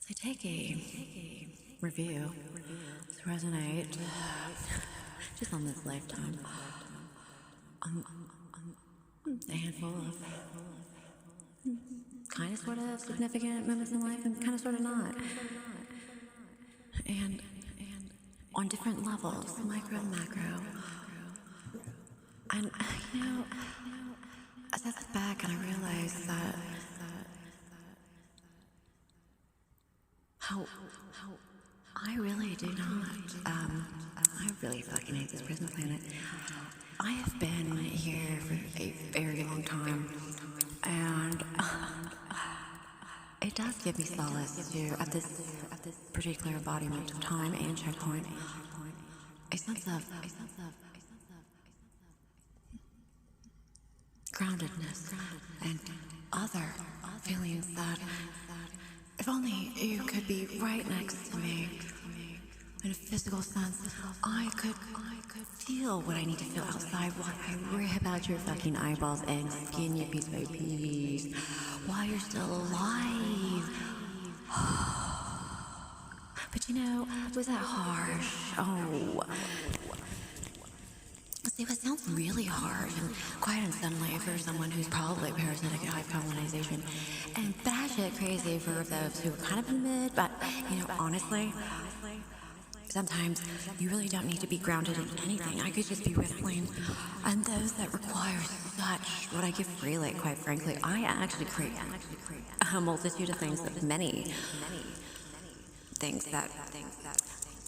So take a review to resonate just on this lifetime. A handful of kind of sort of significant moments in life and kind of sort of not. And on different levels, micro and macro. And I sat back and I realized that how I really do not. I really fucking hate this prison planet. I have been here for a very long time, and it does give me solace to, at this particular embodiment of time and checkpoint, a sense of groundedness and other feelings that if only you could be right next to me in a physical sense, I could feel what I need to feel outside while I rip out your fucking eyeballs and skin you piece by piece while you're still alive. But was that harsh? Oh. See, what sounds really hard and quite unsettling for someone who's probably parasitic at hypercolonization and batshit crazy for those who are kind of in the mid, but, honestly, sometimes you really don't need to be grounded in anything. I could just be whistling. And those that require such, what I give freely, quite frankly, I actually create a multitude of things, that many things that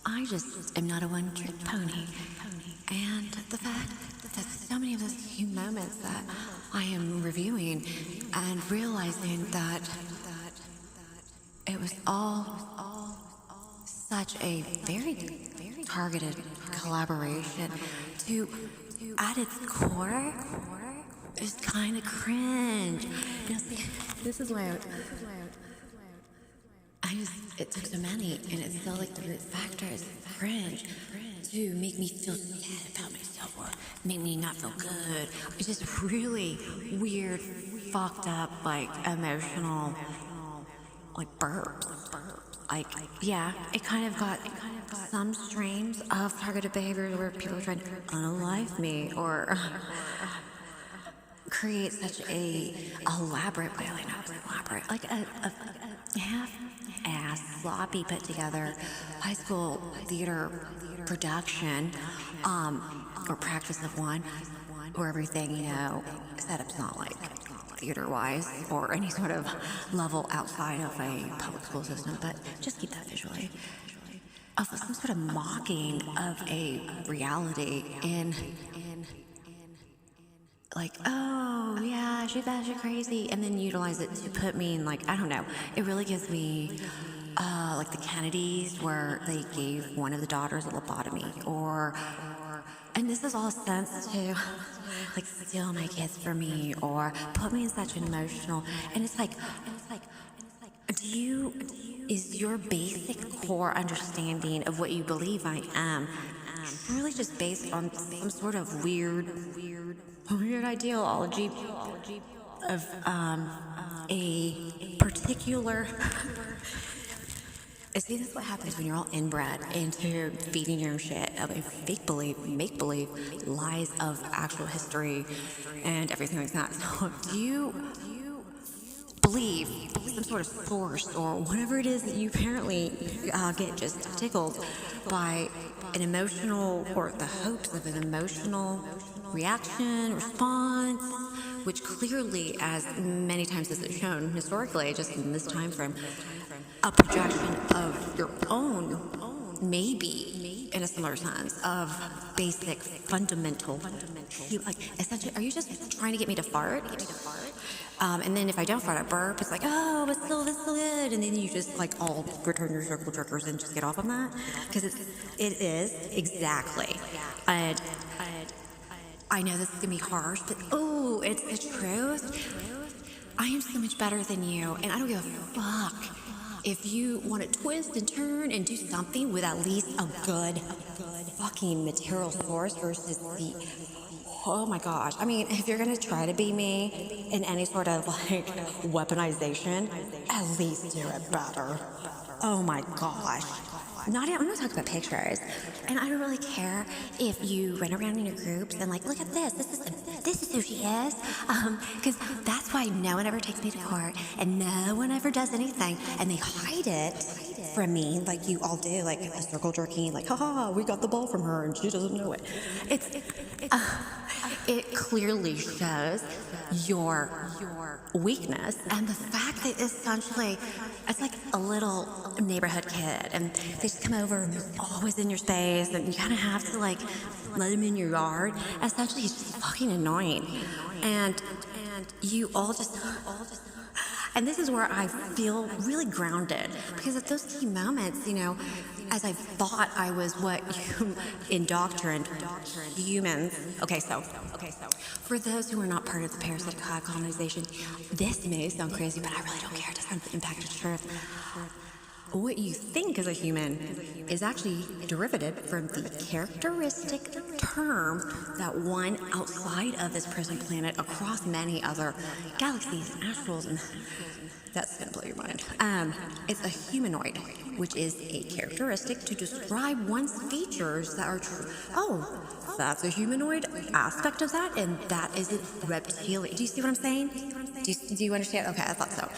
I just am not a one-trick pony. And the fact that so many of those few moments that I am reviewing and realizing that it was all such a very targeted collaboration to, at its core, is kind of cringe. See, this is why it took so many, and it's still like the root factor is cringe to make me feel sad about myself or make me not feel good. It's just really weird, fucked up, emotional, burps. It kind of got some strains of targeted behavior where people are trying to unalive me or create such a elaborate, like a half-ass, sloppy, put together high school theater production, or practice of one, where everything, setup's not like theater-wise or any sort of level outside of a public school system, but just keep that visually. Of some sort of mocking of a reality in oh yeah, she's batshit crazy, and then utilize it to put me in I don't know. It really gives me the Kennedys, where they gave one of the daughters a lobotomy, and this is all sense to steal my kids from me or put me in such an emotional, and it's is your basic core understanding of what you believe I am truly just based on some sort of weird ideology of a particular. See, this is what happens when you're all inbred into feeding your own shit of a fake belief, make believe, lies of actual history, and everything like that. So, do you believe some sort of source or whatever it is that you apparently get just tickled by an emotional, or the hopes of an emotional reaction, response, which clearly, as many times as it's shown historically, just in this time frame, a projection of your own, maybe in a similar sense, of basic, fundamental, essentially, are you just trying to get me to fart? And then if I don't fart, I burp. It's oh, but still, this is still good. And then you just all return your circle jerkers and just get off on that, because it is exactly. And I know this is gonna be harsh, but it's the truth. I am so much better than you, and I don't give a fuck if you want to twist and turn and do something with at least a good fucking material source versus the, oh my gosh. I mean, if you're gonna try to be me in any sort of weaponization, at least do it better. Oh my gosh. I'm not talking about pictures. And I don't really care if you run around in your groups and like, look at this. This is who she is. Because that's why no one ever takes me to court and no one ever does anything. And they hide it from me like you all do, like a circle jerking, like, haha, we got the ball from her and she doesn't know it. It clearly shows your weakness and the fact that essentially it's like a little neighborhood kid and they just come over and they're always in your space and you kind of have to like let them in your yard. Essentially, it's just fucking annoying. And you all just and this is where I feel really grounded because at those key moments, as I thought I was what you indoctrined humans. Okay, so for those who are not part of the parasitic colonization, this may sound crazy, but I really don't care. It doesn't impact the truth. What you think is a human is actually derivative from the characteristic term that one outside of this prison planet across many other galaxies and astrals, and that's gonna blow your mind. It's a humanoid, which is a characteristic to describe one's features that are true. Oh, that's a humanoid aspect of that, and that is a reptilian. Do you see what I'm saying? Do you understand? Okay, I thought so.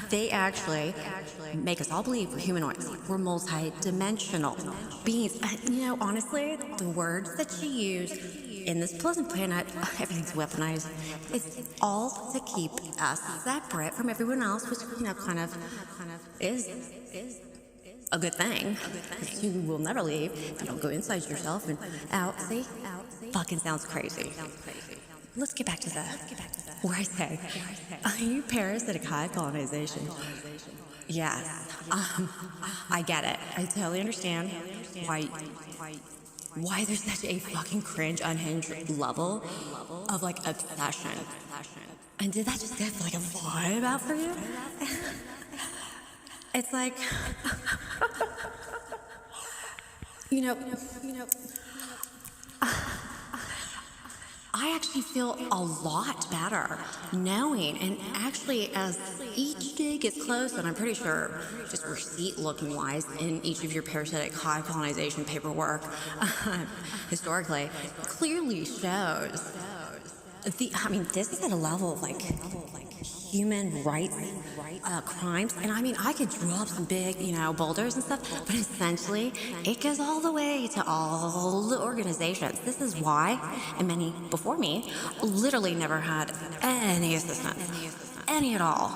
They actually make us all believe we're humanoids. We're multi-dimensional beings. Honestly, the words that you use in this pleasant planet, everything's weaponized. It's all to keep us separate from everyone else, which kind of is a good thing. You will never leave if you don't go inside yourself and out. See, fucking sounds crazy. Let's get back to where I say, are you parasitic high colonization? Yes. I get it. I totally understand why there's such a fucking cringe, unhinged level of like obsession. And did that just get like a vibe out for you? It's like, I actually feel a lot better knowing, and actually as each day gets close, and I'm pretty sure just receipt looking wise in each of your parasitic high colonization paperwork historically clearly shows this is at a level of like human rights crimes, and I could drop some big boulders and stuff, but essentially it goes all the way to all the organizations. This is why, and many before me literally never had any assistance, any at all.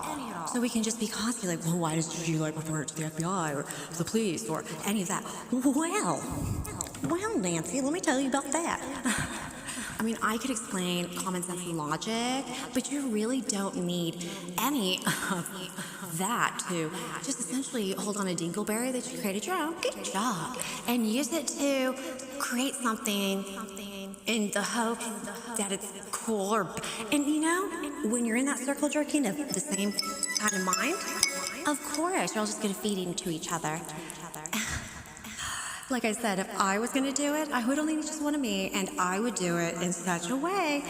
So we can just be constantly like, well, why does she report it to the FBI or the police or any of that? Well, Nancy, let me tell you about that. I could explain common sense and logic, but you really don't need any of that to just essentially hold on a dingleberry that you created your own, good job, and use it to create something in the hope that it's cool. When you're in that circle jerking of the same kind of mind, of course, you're all just going to feed into each other. Like I said, if I was going to do it, I would only need just one of me, and I would do it in such a way.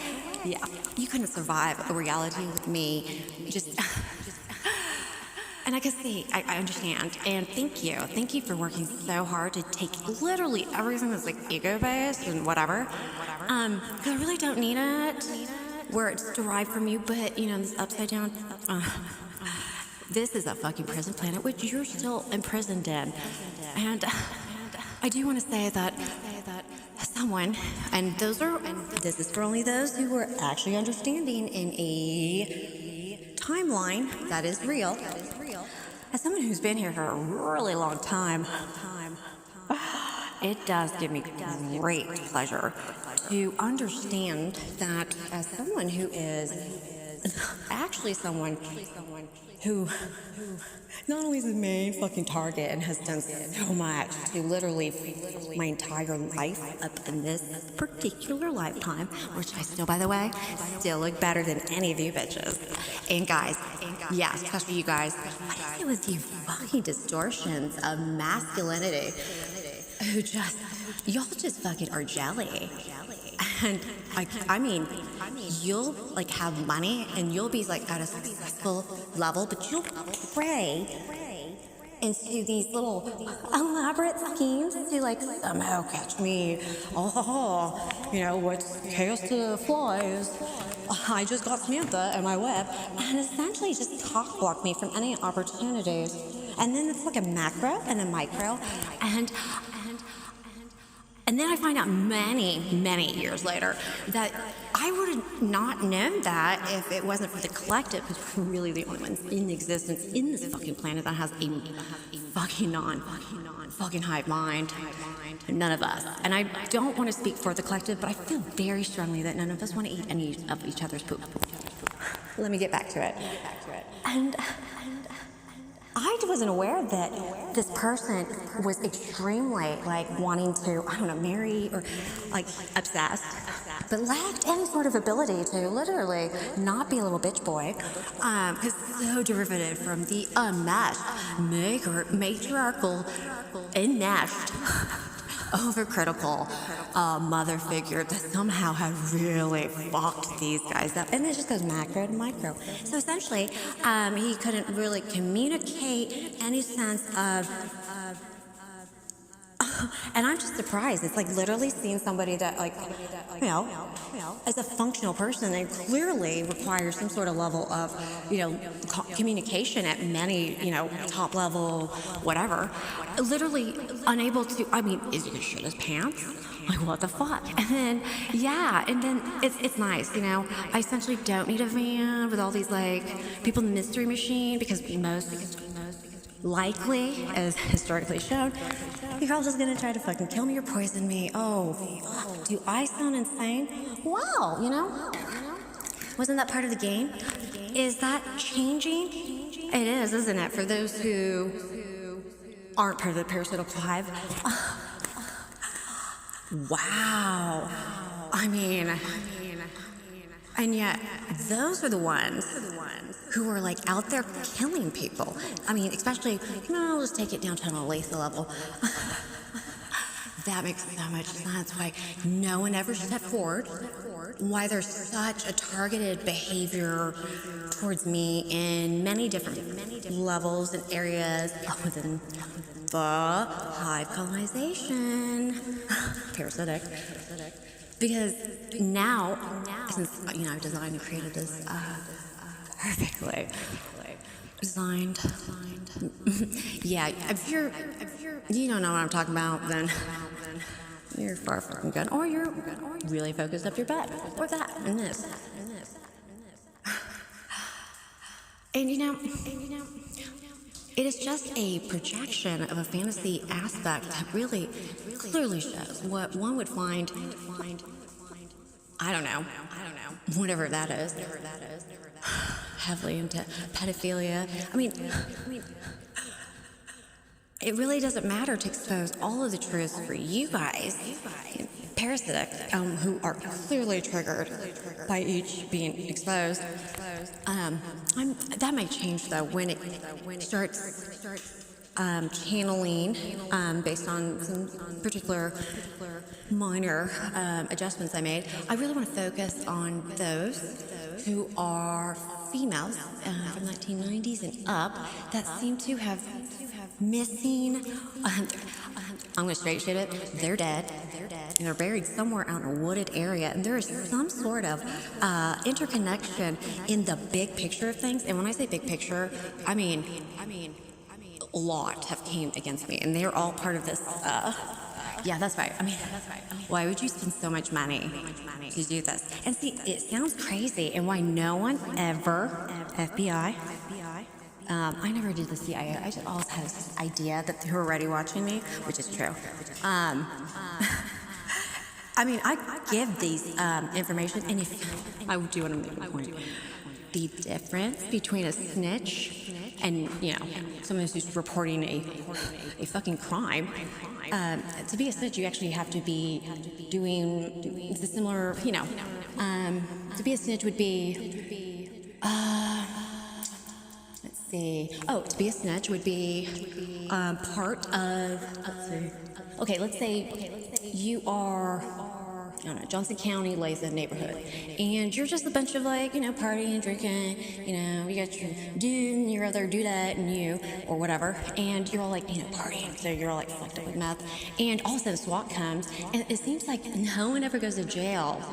Yeah, you couldn't survive a reality with me. And I can see, I understand, and thank you. Thank you for working so hard to take literally everything that's like ego-based and whatever. Because I really don't need it, where it's derived from you, but, this upside down, this is a fucking prison planet, which you're still imprisoned in. And I do want to say that someone, and this is for only those who are actually understanding in a timeline that is real. As someone who's been here for a really long time, it does give me great pleasure to understand that as someone who is actually someone who not only is the main fucking target and has done so much to literally my entire life up in this particular lifetime, which I still, by the way, still look better than any of you bitches. And guys, yeah, especially you guys, what is it with you fucking distortions of masculinity who y'all just fucking are jelly? And you'll have money and you'll be at a successful level, but you'll pray into these little elaborate schemes to like somehow catch me. Oh, what's chaos to flies? I just got Samantha and my web, and essentially just cock block me from any opportunities. And then it's like a macro and a micro, and then I find out many, many years later that I would have not known that if it wasn't for the collective, because we're really the only ones in existence in this fucking planet that has a fucking fucking hive mind. None of us. And I don't want to speak for the collective, but I feel very strongly that none of us want to eat any of each other's poop. Let me get back to it. And I wasn't aware that this person was extremely wanting to, I don't know, marry or obsessed, but lacked any sort of ability to literally not be a little bitch boy, because so derivative from the unmatched, matriarchal, enmeshed, overcritical mother figure that somehow had really fucked these guys up. And it just goes macro to micro. So essentially, he couldn't really communicate any sense of and I'm just surprised. It's like literally seeing somebody that as a functional person and clearly requires some sort of level of, communication at many, top level, whatever. Literally unable to, is he gonna shit his pants? Like, what the fuck? And then, it's nice, I essentially don't need a van with all these, people in the mystery machine, because most likely, as historically shown, you're all just gonna try to fucking kill me or poison me. Oh, fuck. Do I sound insane? Wow, Wasn't that part of the game? Is that changing? It is, isn't it? For those who aren't part of the parasitical hive. Wow. And yet, those are the ones who are out there killing people. Especially, I'll just take it down to a lethal level. That makes so much sense. Why no one ever stepped forward. Why there's such a targeted behavior towards me in many different levels and areas within the hive colonization. Parasitic. Because now, since I've designed and created this perfectly designed, yeah. If you don't know what I'm talking about, then you're far from good, or you're really focused up your butt, or that and this. And it is just a projection of a fantasy aspect that really clearly shows what one would find, I don't know, whatever that is, heavily into pedophilia. It really doesn't matter to expose all of the truths for you guys, parasitic, who are clearly triggered by each being exposed. That might change though when it starts channeling based on some particular minor adjustments I made. I really want to focus on those who are females from 1990s and up that seem to have missing. I'm going to straight shoot it. They're dead. And they're buried somewhere out in a wooded area. And there is some sort of interconnection in the big picture of things. And when I say big picture, I mean a lot have came against me, and they're all part of this. Yeah, that's right. Why would you spend so much money to do this? And see, it sounds crazy, and why no one ever, FBI, I never did the CIA. I just always had this idea that they were already watching me, which is true. I give these information, and if I do want to make a point, the difference between a snitch and someone who's reporting a fucking crime. To be a snitch, you actually have to be doing the similar. To be a snitch would be. Let's see. Oh, to be a snitch would be part of. Let's see. Okay, let's say you are don't know, Johnson County, Latha neighborhood, and you're just a bunch of like, partying, drinking, you got your dude and your other dudette and you, or whatever, and you're all like, partying, so you're all like fucked up with meth, and all of a sudden SWAT comes, and it seems like no one ever goes to jail.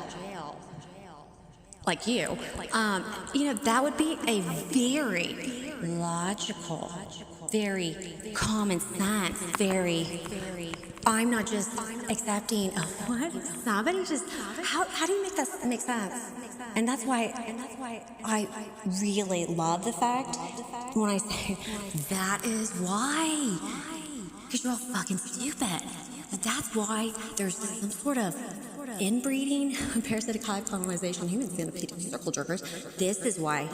Like you, that would be a very logical, very common sense, I'm not just accepting of what somebody just, how do you make that make sense? And that's why I really love the fact when I say that is why, because you're all fucking stupid. That's why there's some sort of inbreeding, parasitic colonization, human centipede circle jerkers. This is why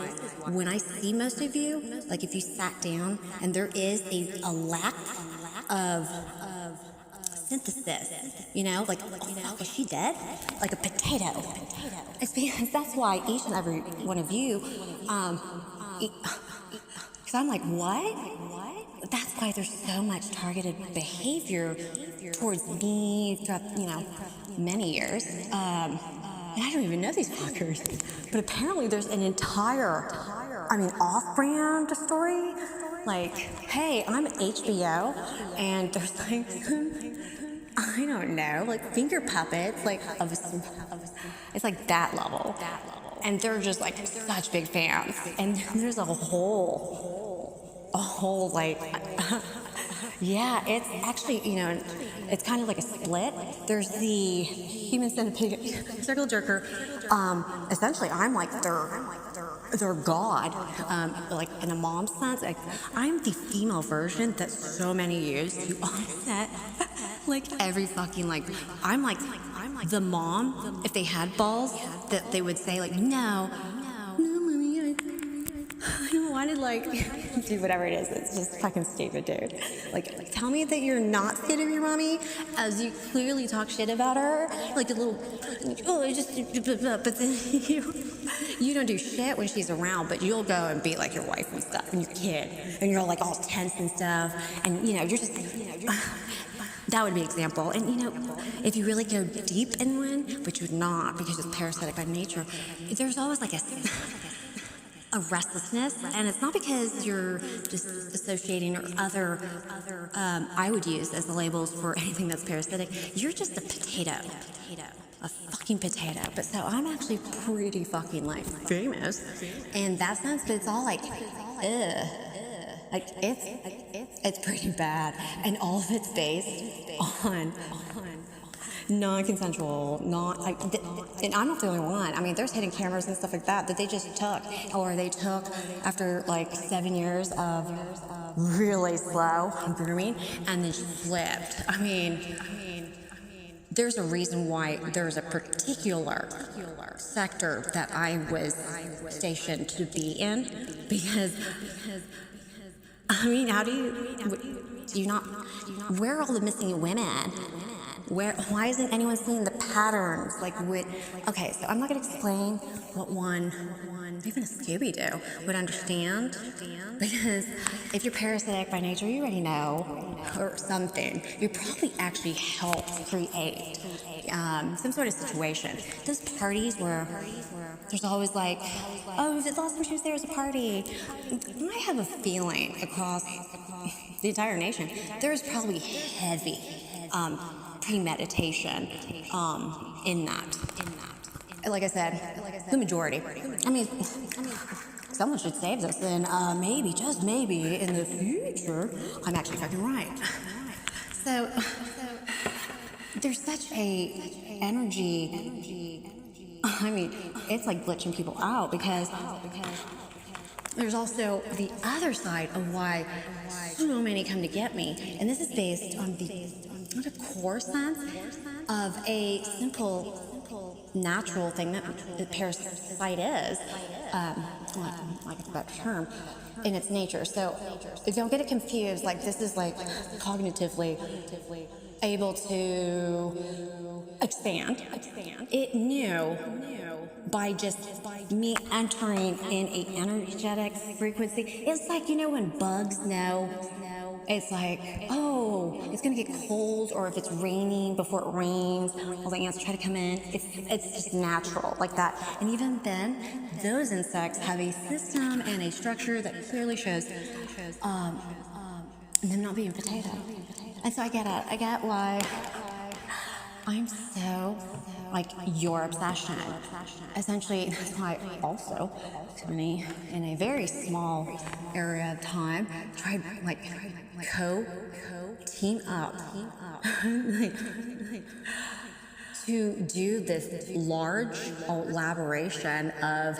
when I see most of you, like if you sat down and there is a lack of synthesis, like, oh fuck, is she dead? Like a potato. It's because that's why each and every one of you, because I'm like, what? That's why there's so much targeted behavior towards me throughout, many years. And I don't even know these fuckers. But apparently there's an entire, off-brand story. Like, hey, I'm HBO, and there's like, I don't know, like finger puppets, like it's like that level. And they're just like such big fans. And there's a whole like, yeah, it's actually, it's kind of like a split. There's the human centipede circle jerker. Essentially, I'm like their god, like in a mom sense. Like, I'm the female version that so many use to offset, like every fucking like. I'm like the mom, if they had balls, that they would say like, no, mommy, I don't want to like do whatever it is. It's just fucking stupid, dude. Like, tell me that you're not scared of your mommy, as you clearly talk shit about her, like a little. Oh, I just. But then you don't do shit when she's around, but you'll go and be like your wife and stuff, and your kid, and you're like all tense and stuff, and you're just. That would be an example. And if you really go deep in one, which you would not because it's parasitic by nature, there's always like a restlessness, and it's not because you're just associating or other I would use as the labels for anything that's parasitic. You're just a potato, a fucking potato. But so I'm actually pretty fucking like famous in that sense, but it's all like, ugh. Like it's pretty bad, and all of it's based on non-consensual, and I'm not the only one. There's hidden cameras and stuff like that they just took, or they took after like 7 years of really slow grooming, and then flipped. There's a reason why there's a particular sector that I was stationed to be in, because. How do you not, where are all the missing women? Why isn't anyone seeing the patterns? Okay, so I'm not going to explain what one, even a Scooby-Doo, would understand. Because if you're parasitic by nature, you already know, or something. You probably actually helped create some sort of situation. Those parties where there's always like, oh, the last time she was there was a party. I have a feeling across the entire nation, there's probably heavy premeditation in that. Like I said, the majority. Someone should save this, and maybe, just maybe, in the future, I'm actually fucking right. So, there's such a energy. It's like glitching people out, because there's also the other side of why so many come to get me, and this is based on not a core sense of a simple natural thing that the parasite is, like it's a better term, in its nature. So don't get it confused, like this is like cognitively able to expand. It knew by just me entering in a energetic frequency. It's like, when bugs know It's like, oh, it's gonna get cold, or if it's raining, before it rains, all the ants try to come in. It's just natural like that. And even then, those insects have a system and a structure that clearly shows them not being potato. And so I get it. I get why I'm so like your obsession. Essentially, that's why I also, in a very small area of time, tried like team up like, to do this large elaboration of,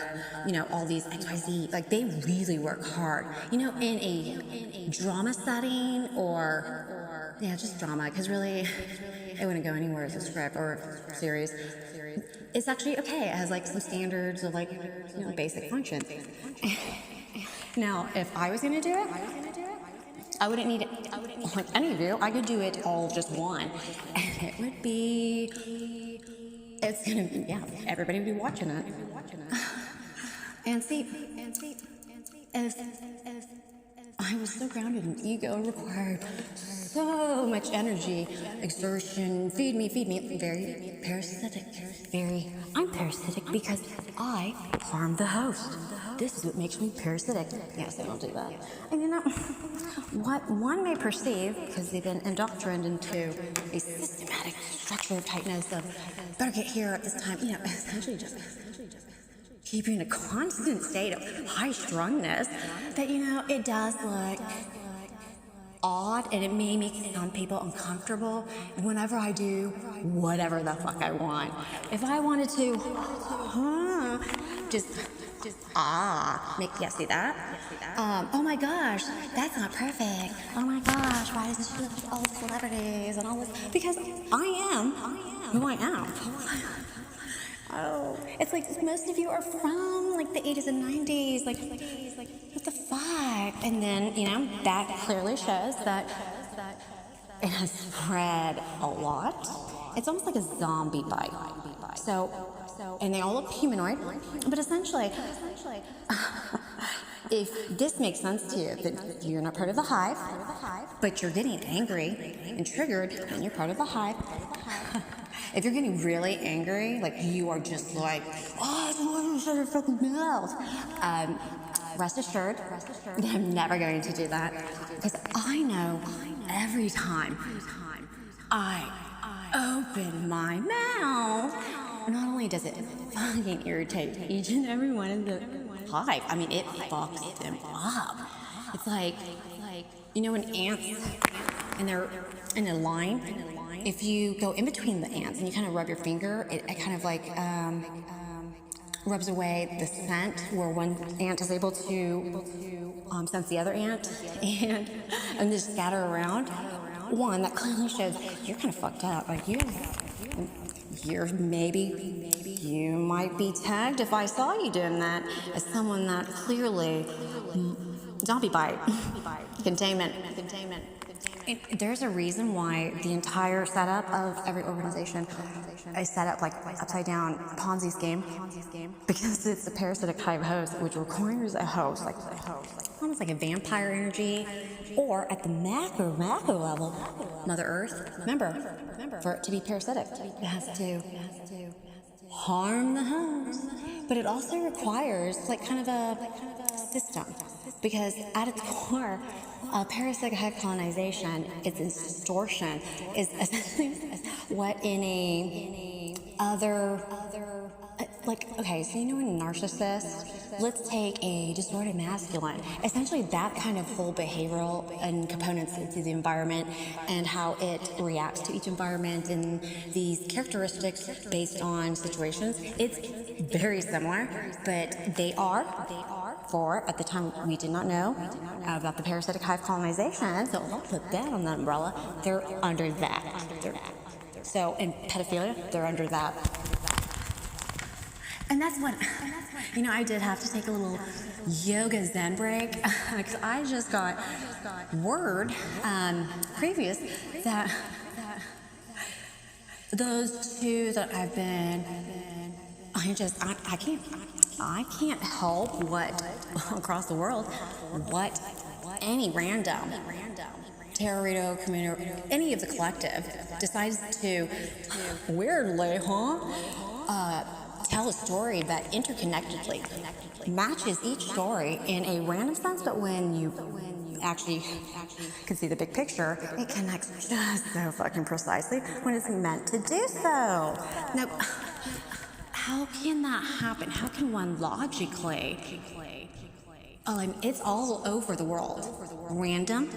all these XYZ. Like, they really work hard, in a drama setting or just drama, because really it wouldn't go anywhere as a script or series. It's actually okay. It has like some standards of like, basic functions. Now, if I was gonna do it, I wouldn't need it like any of you. I could do it all just one. And it would be, everybody would be watching it. And see, if I was so grounded in ego, required so much energy, exertion, feed me, very parasitic, I'm parasitic because I harm the host. This is what makes me parasitic. Yes, I don't do that. And what one may perceive, because they've been indoctrinated into a systematic structure of tightness of better get here at this time, essentially just keep you in a constant state of high strongness, that it does look odd, and it may make some people uncomfortable whenever I do whatever the fuck I want. If I wanted to see that? Oh my gosh, that's not perfect. Oh my gosh, why isn't she like all the celebrities and all this? Because I am who I am. Oh, it's like most of you are from like the 80s and 90s, like what the fuck? And then, that clearly shows that it has spread a lot. It's almost like a zombie bite. So, and they all look humanoid, but essentially, if this makes sense to you, that you're not part of the hive, but you're getting angry and triggered, and you're part of the hive. If you're getting really angry, like you are just like, oh, shut your fucking mouth. Rest assured, I'm never going to do that, because I know every time I open my mouth, not only does it fucking irritate each and every one of the hive, it fucks them up. It's like, when ants, and they're in a line, if you go in between the ants and you kind of rub your finger, it kind of like rubs away the scent, where one ant is able to sense the other ant and just scatter around. One, that clearly shows you're kind of fucked up. Like you might be tagged, if I saw you doing that, as someone that clearly zombie bite, containment. There's a reason why the entire setup of every organization is set up like upside down Ponzi scheme, because it's a parasitic hive host, which requires a host, like almost like a vampire energy, or at the macro level, Mother Earth. Remember, for it to be parasitic, it has to harm the host, but it also requires like kind of a system, because at its core, parasitic hive colonization, its distortion, is essentially what in a other, like, okay, so in a narcissist, let's take a distorted masculine, essentially that kind of whole behavioral and components to the environment and how it reacts to each environment and these characteristics based on situations. It's very similar, but they are, for at the time we did not know about the parasitic hive colonization, so I'll put that on the umbrella, they're under that. So in pedophilia, they're under that. And that's what, I did have to take a little yoga zen break, because I just got word previous that those two that I've been, I can't help what across the world, what any random Terrorito community, any of the collective decides to weirdly, tell a story that interconnectedly matches each story in a random sense, but when you actually can see the big picture, it connects just so fucking precisely when it's meant to do so. Now, how can that happen? How can one logically? Oh, I mean, it's all over the world. Random,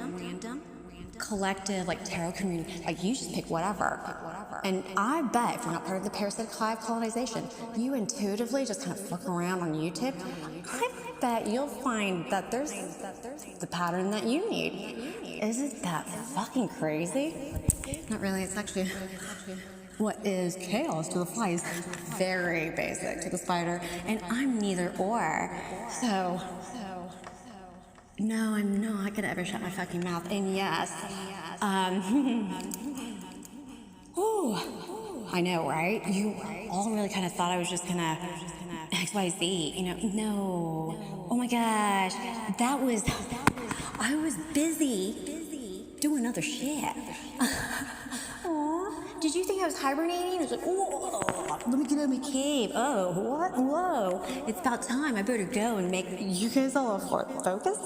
collective, like tarot community, like you just pick whatever. And I bet if you're not part of the parasitic hive colonization, you intuitively just kind of fuck around on YouTube. I bet you'll find that there's the pattern that you need. Isn't that fucking crazy? Not really, it's actually what is chaos to the fly is very basic to the spider, and I'm neither or. So no, I'm not gonna ever shut my fucking mouth. And yes, ooh, I know, right? You all really kind of thought I was just gonna XYZ, no. Oh my gosh, I was busy doing other shit. Aw, did you think I was hibernating? I was like, whoa, let me get out of my cave. Oh, what? Whoa, it's about time. I better go and make you guys all focus.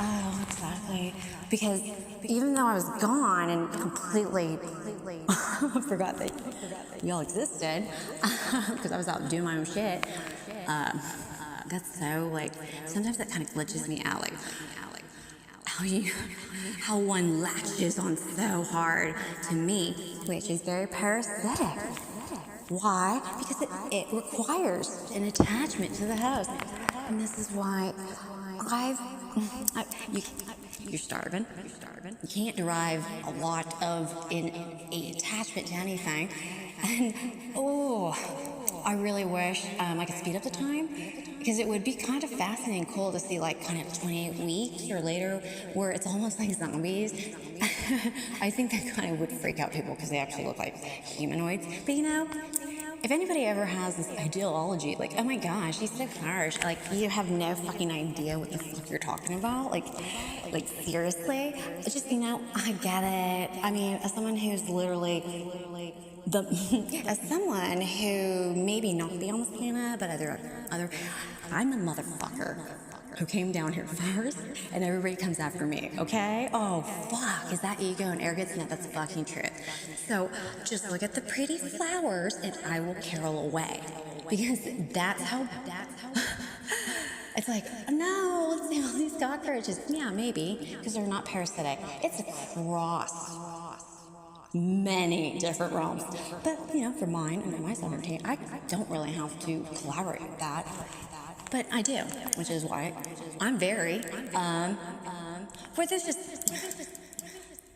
Oh, exactly. Because even though I was gone and completely forgot that y'all existed, because I was out doing my own shit, that's so, like, sometimes that kind of glitches me out, like, how one latches on so hard to me, which is very parasitic. Why? Because it requires an attachment to the host. And this is why you're starving. You can't derive a lot of an attachment to anything. And, I really wish I could speed up the time, because it would be kind of fascinating and cool to see, like, kind of 28 weeks or later where it's almost like zombies. I think that kind of would freak out people because they actually look like humanoids. But if anybody ever has this ideology, like, oh my gosh, he's so harsh, like, you have no fucking idea what the fuck you're talking about, like seriously, it's just, I get it. I mean, as someone who's literally as someone who maybe not be on this planet, but other, I'm a motherfucker who came down here first, and everybody comes after me, okay? Oh, fuck, is that ego and arrogance? No, that's fucking truth. So just look at the pretty flowers, and I will carol away. Because that's how it's like, no, let's see all these cockroaches. Yeah, maybe, because they're not parasitic. It's across many different realms. But, for mine and my sovereignty, I don't really have to collaborate with that. But I do, which is why I'm very,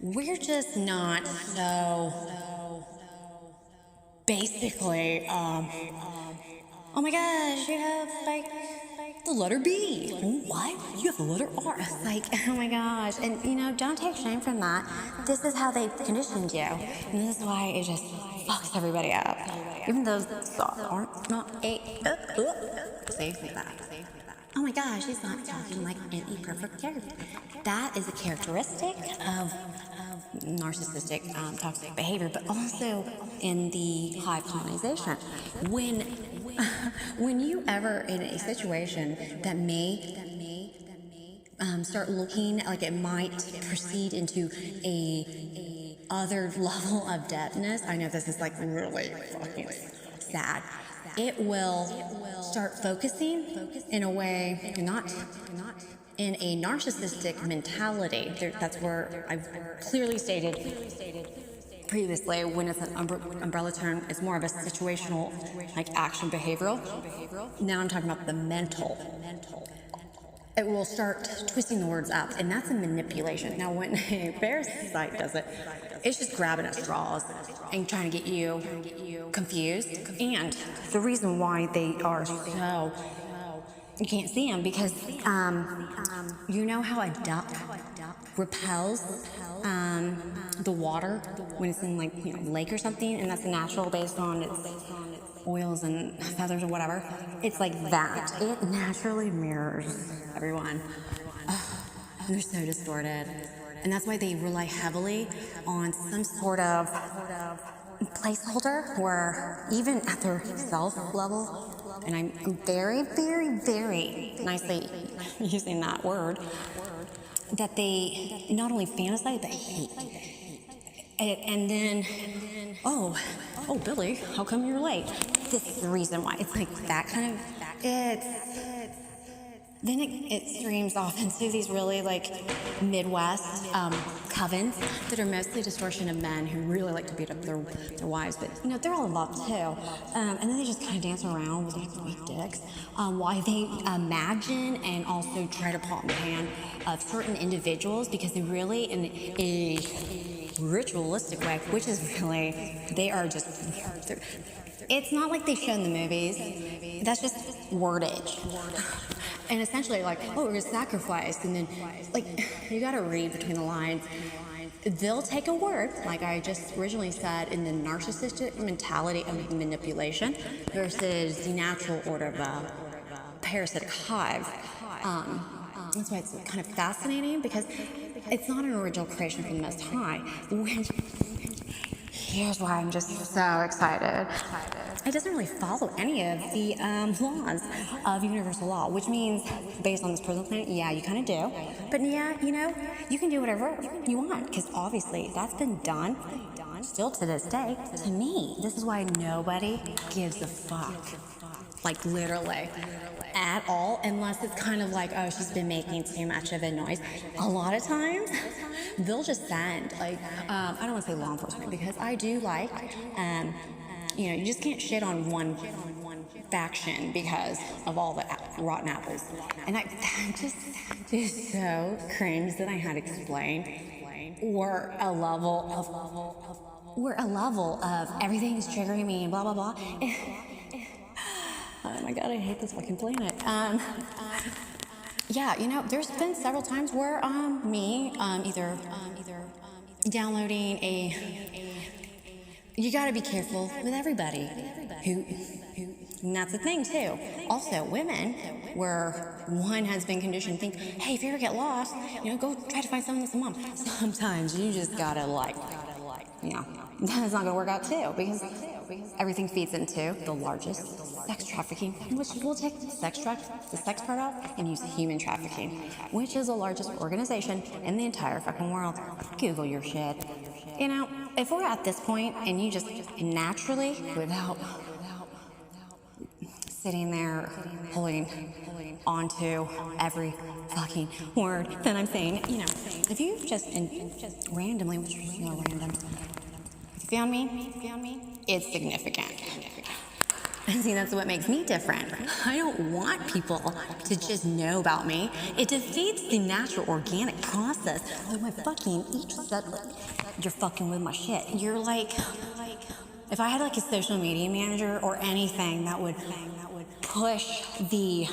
we're just not so, basically, oh my gosh, you have, like, the letter B. What? You have the letter R. It's like, oh my gosh. And, don't take shame from that. This is how they conditioned you. And this is why it just fucks everybody up. Even those thoughts aren't not a... Say that. Oh my gosh, he's not talking like any perfect character. That is a characteristic of narcissistic, toxic behavior, but also in the hive colonization. When you ever in a situation that may start looking like it might proceed into a other level of depthness, I know this is like really fucking sad. It will start focusing in a way, not in a narcissistic mentality. That's where I've clearly stated previously, when it's an umbrella term, it's more of a situational, like, action behavioral. Now I'm talking about the mental. It will start twisting the words up, and that's a manipulation. Now, when a parasite does it, it's just grabbing at straws and trying to get you confused. And the reason why they are so, you can't see them, because you know how a duck repels the water when it's in, like, lake or something, and that's natural based on its oils and feathers or whatever. It's like that. It naturally mirrors everyone. They're so distorted. And that's why they rely heavily on some sort of placeholder where even at their self level, and I'm very, very, very nicely using that word, that they not only fantasize but hate. And then, oh, Billy, how come you're late? This is the reason why. It's like that kind of, then it streams off into these really like Midwest covens that are mostly distortion of men who really like to beat up their wives, but they're all in love too. And then they just kind of dance around with like weak dicks while they imagine and also try to pot in the hand of certain individuals because they really, in a ritualistic way, which is really, they are just, it's not like they show in the movies. That's just wordage. And essentially like, oh, we're sacrificed. And then like, you gotta read between the lines. They'll take a word, like I just originally said, in the narcissistic mentality of manipulation versus the natural order of a parasitic hive. That's why it's kind of fascinating because it's not an original creation from the Most High. Which, here's why I'm just so excited. It doesn't really follow any of the laws of universal law, which means based on this present planet, yeah, you kind of do. But yeah, you can do whatever you want because obviously that's been done still to this day. To me, this is why nobody gives a fuck. Like literally at all, unless it's kind of like, oh, she's been making too much of a noise. A lot of times they'll just send like, I don't want to say law enforcement because I do like, you just can't shit on one faction because of all the rotten apples. And that just is so cringe that I had to explain. Or a level of everything's triggering me and blah, blah, blah. Oh my God, I hate this fucking planet. Yeah, there's been several times where me either downloading you gotta be careful with everybody who and that's the thing too. Also, women, where one has been conditioned to think, hey, if you ever get lost, go try to find someone with a mom. Sometimes you just gotta that's not gonna work out too because everything feeds into the largest sex trafficking, which we'll take the sex part out and use human trafficking, which is the largest organization in the entire fucking world. Google your shit. If we're at this point and you just naturally, without sitting there holding onto every fucking word that I'm saying, if you just randomly, which is random, if you found me, it's significant. And see, that's what makes me different. I don't want people to just know about me. It defeats the natural organic process of my fucking each said, you're fucking with my shit. You're like, if I had like a social media manager or anything that would push the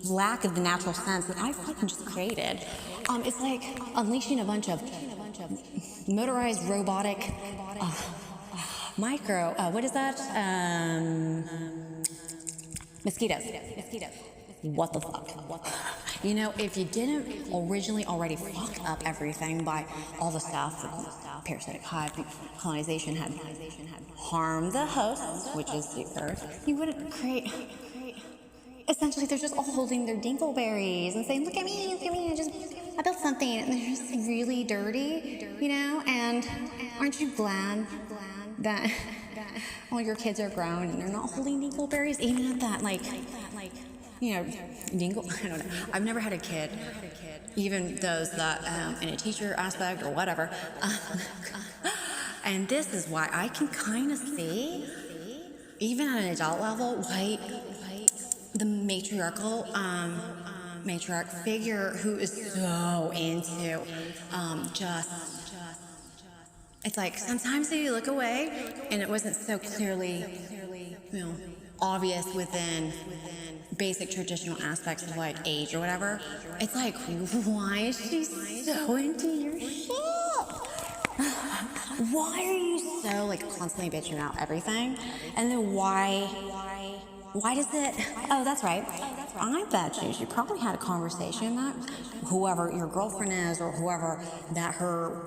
lack of the natural sense that I fucking just created, it's like unleashing a bunch of motorized robotic what is that? Mosquitoes. What the fuck? If you didn't originally already fuck up everything by all the stuff that parasitic hive colonization had harmed the hosts, which is the earth, you wouldn't create. Essentially, they're just all holding their dingleberries and saying, look at me, I built something, and they're just really dirty, and aren't you glad that all your kids are grown and they're not holding dingleberries, even at that, dingle, I don't know. I've never had a kid, even those that, in a teacher aspect or whatever, and this is why I can kind of see, even at an adult level, why the matriarch figure who is so into it's like sometimes if you look away and it wasn't so clearly obvious within basic traditional aspects of like age or whatever, it's like, why is she so into your shit? Why are you so like constantly bitching out everything? And then why does it, oh, that's right. I bet you probably had a conversation that whoever your girlfriend is or whoever that her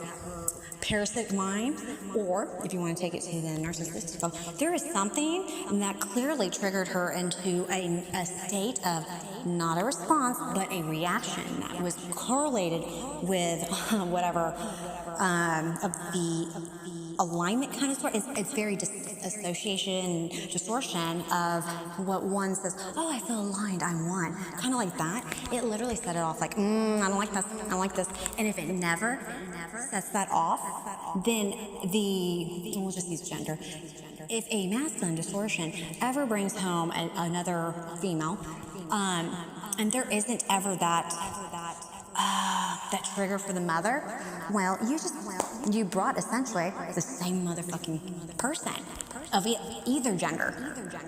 parasitic mind, or if you want to take it to the narcissistic level, there is something that clearly triggered her into a state of not a response but a reaction that was correlated with whatever of the alignment kind of sort. It's very association, distortion of what one says, oh, I feel aligned, I want. Kind of like that. It literally set it off like, I don't like this, I don't like this. And if it never sets that off, then we'll just use gender. If a masculine distortion ever brings home another female, and there isn't ever that trigger for the mother, well, you brought essentially the same motherfucking person of either gender.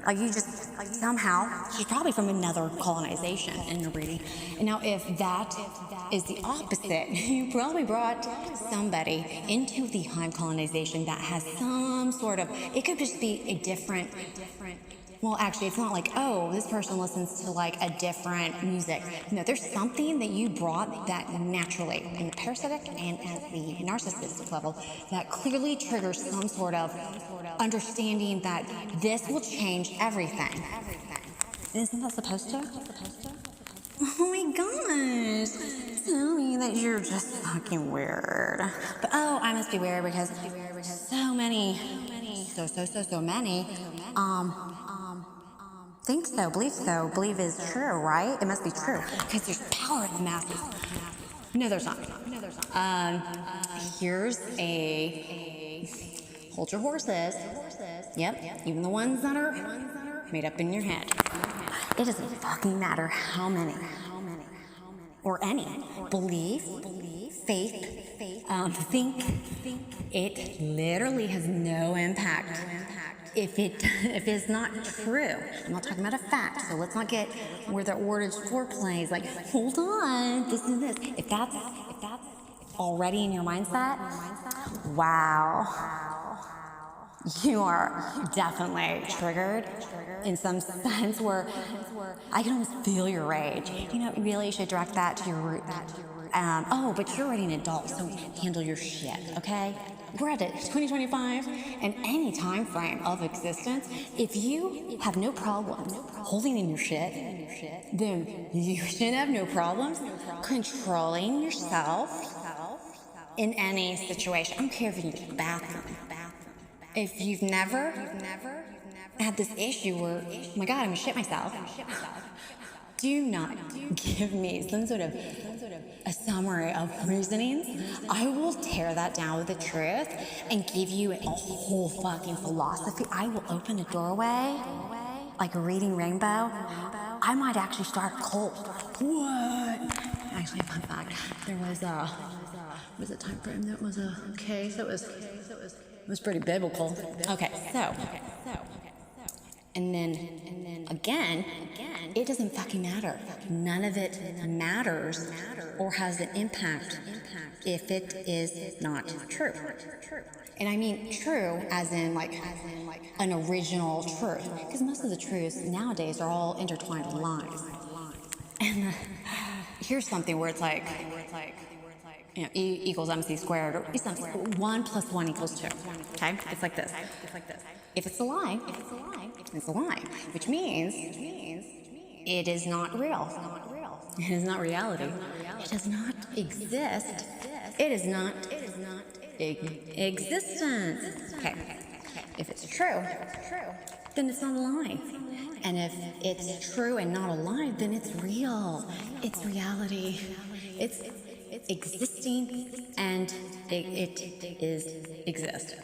Like you just somehow, she's probably from another colonization in the reading. And now if that is the opposite, you probably brought somebody into the hive colonization that has some sort of, it could just be a different, well, actually, it's not like, oh, this person listens to like a different music. No, there's something that you brought that naturally, in the parasitic and at the narcissistic level, that clearly triggers some sort of understanding that this will change everything. Isn't that supposed to? Oh my gosh. Tell me that you're just fucking weird. But oh, I must be weird because so many think so, believe is true, right? It must be true because there's power in the masses. No, there's not. Here's a hold your horses. Yep, even the ones that are made up in your head. It doesn't fucking matter how many or any belief, faith, think. It literally has no impact. If it's not true, I'm not talking about a fact, so let's not get where the wordage foreplay is like, hold on, this is this. If that's already in your mindset, wow, you are definitely triggered in some sense where I can almost feel your rage. You know, really you should direct that to your root. Oh, but you're already an adult, so handle your shit, okay? We're at 2025, and any time frame of existence, if you have no problems holding in your shit, then you should have no problems controlling yourself in any situation. I don't care if you get to the bathroom. If you've never had this issue where, oh my God, I'm gonna shit myself, do not give me some sort of a summary of reasonings. I will tear that down with the truth and give you a whole fucking philosophy. I will open a doorway, like a reading rainbow. I might actually start a cult. What? Actually, fun fact, there was a time frame that was a case. It was pretty biblical. Okay, so. And then again, it doesn't fucking matter. None of it matters or has an impact if it is not true. And I mean true as in like an original truth. Because most of the truths nowadays are all intertwined with lies. And here's something where it's like, you know, E equals MC squared, or something. 1 + 1 = 2. Okay? It's like this. If it's a lie, it's a lie, which means it is not real. It is not reality. It does not exist. It is not existence. Okay. If it's true, then it's not a lie. And if it's true and not a lie, then it's real. It's reality. It's existing, and it is exist.